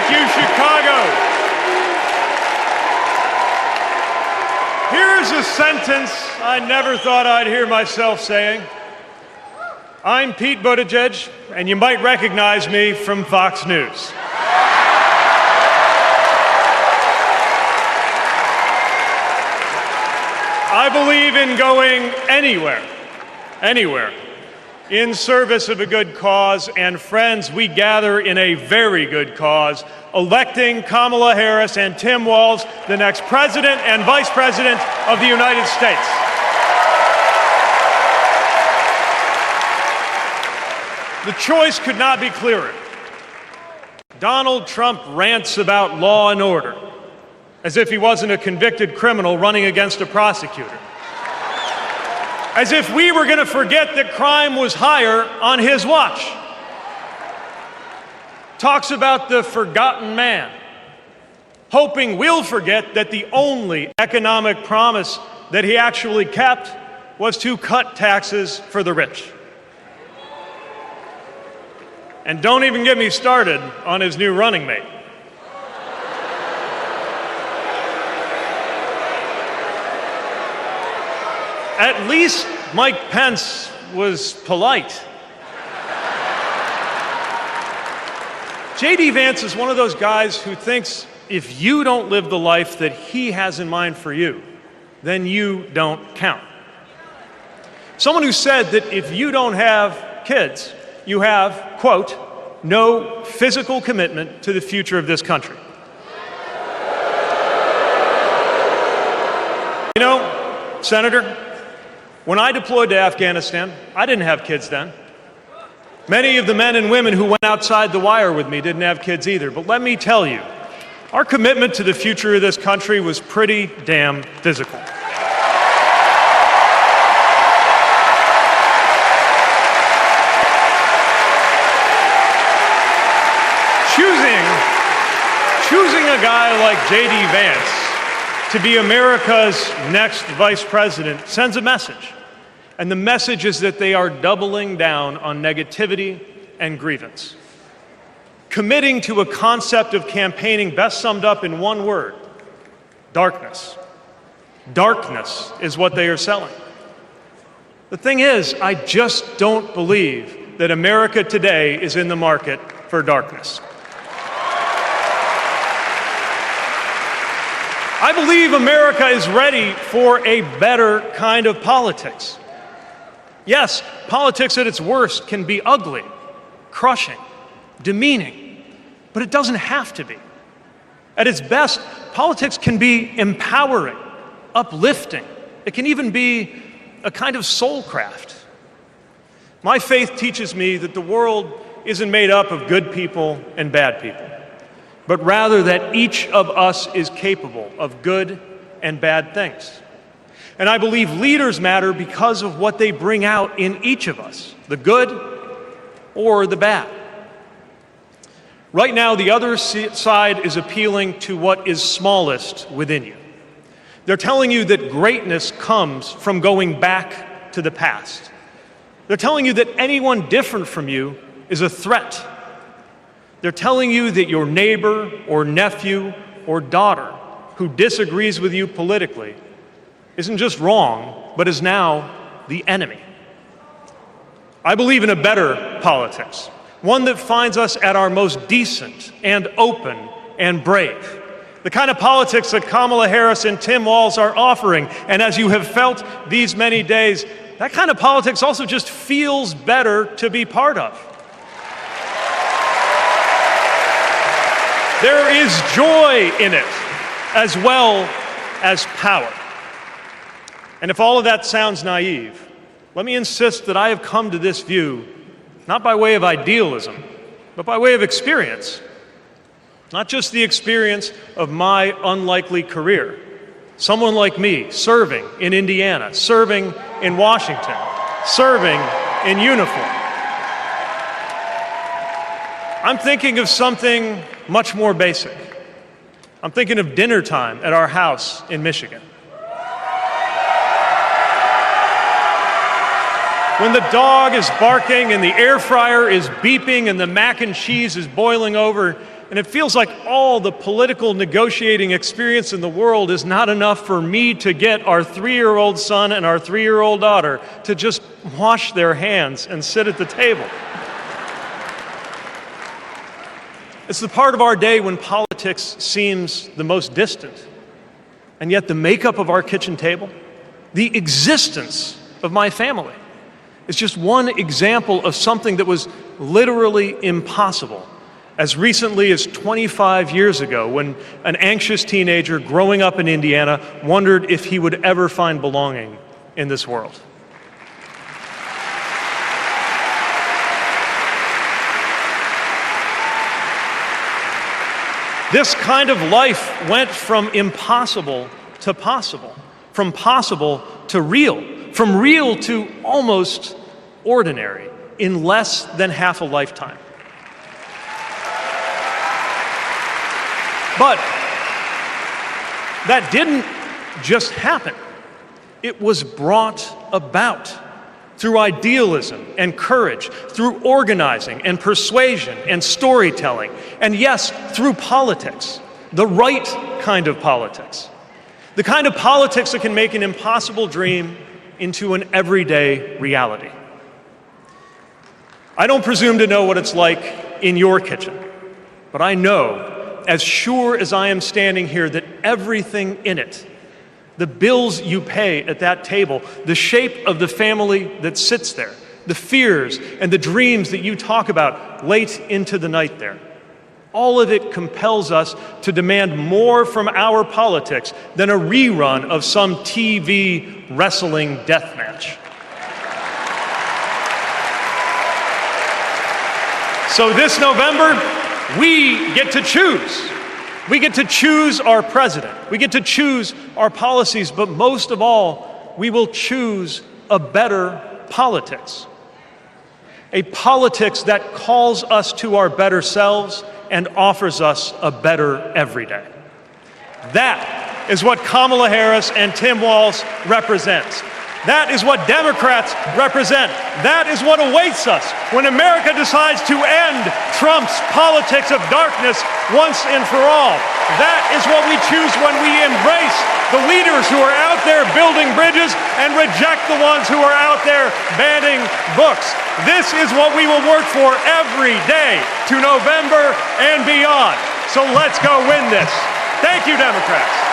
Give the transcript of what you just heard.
Thank you, Chicago. Here's a sentence I never thought I'd hear myself saying. I'm Pete Buttigieg, and you might recognize me from Fox News. I believe in going anywhere, in service of a good cause, and friends, we gather in a very good cause, electing Kamala Harris and Tim Walz, the next President and Vice President of the United States. The choice could not be clearer. Donald Trump rants about law and order, as if he wasn't a convicted criminal running against a prosecutor. As if we were going to forget that crime was higher on his watch. Talks about the forgotten man, hoping we'll forget that the only economic promise that he actually kept was to cut taxes for the rich. And don't even get me started on his new running mate. At least Mike Pence was polite. J.D. Vance is one of those guys who thinks if you don't live the life that he has in mind for you, then you don't count. Someone who said that if you don't have kids, you have, quote, no physical commitment to the future of this country. You know, Senator, when I deployed to Afghanistan, I didn't have kids then. Many of the men and women who went outside the wire with me didn't have kids either. But let me tell you, our commitment to the future of this country was pretty damn physical. Choosing a guy like J.D. Vance to be America's next vice president sends a message. And the message is that they are doubling down on negativity and grievance. Committing to a concept of campaigning best summed up in one word: darkness. Darkness is what they are selling. The thing is, I just don't believe that America today is in the market for darkness. I believe America is ready for a better kind of politics. Yes, politics at its worst can be ugly, crushing, demeaning, but it doesn't have to be. At its best, politics can be empowering, uplifting. It can even be a kind of soulcraft. My faith teaches me that the world isn't made up of good people and bad people, but rather that each of us is capable of good and bad things. And I believe leaders matter because of what they bring out in each of us, the good or the bad. Right now, the other side is appealing to what is smallest within you. They're telling you that greatness comes from going back to the past. They're telling you that anyone different from you is a threat. They're telling you that your neighbor or nephew or daughter who disagrees with you politically isn't just wrong, but is now the enemy. I believe in a better politics, one that finds us at our most decent and open and brave. The kind of politics that Kamala Harris and Tim Walz are offering. And as you have felt these many days, that kind of politics also just feels better to be part of. There is joy in it, as well as power. And if all of that sounds naive, let me insist that I have come to this view not by way of idealism, but by way of experience. Not just the experience of my unlikely career. Someone like me serving in Indiana, serving in Washington, serving in uniform. I'm thinking of something much more basic. I'm thinking of dinner time at our house in Michigan. When the dog is barking and the air fryer is beeping and the mac and cheese is boiling over, And it feels like all the political negotiating experience in the world is not enough for me to get our 3-year-old son and our 3-year-old daughter to just wash their hands and sit at the table. It's the part of our day when politics seems the most distant. And yet the makeup of our kitchen table, the existence of my family, is just one example of something that was literally impossible as recently as 25 years ago, when an anxious teenager growing up in Indiana wondered if he would ever find belonging in this world. This kind of life went from impossible to possible, from possible to real, from real to almost ordinary in less than half a lifetime. But that didn't just happen. It was brought about through idealism and courage, through organizing and persuasion and storytelling, and yes, through politics, the right kind of politics. The kind of politics that can make an impossible dream into an everyday reality. I don't presume to know what it's like in your kitchen, but I know, as sure as I am standing here, that everything in it, the bills you pay at that table, the shape of the family that sits there, the fears and the dreams that you talk about late into the night there, all of it compels us to demand more from our politics than a rerun of some TV wrestling death match. So this November, we get to choose. We get to choose our president. We get to choose our policies, but most of all, we will choose a better politics. A politics that calls us to our better selves and offers us a better everyday. That is what Kamala Harris and Tim Walz represents. That is what Democrats represent. That is what awaits us when America decides to end Trump's politics of darkness once and for all. That is what we choose when we embrace the leaders who are out there building bridges and reject the ones who are out there banning books. This is what we will work for every day to November and beyond. So let's go win this. Thank you, Democrats.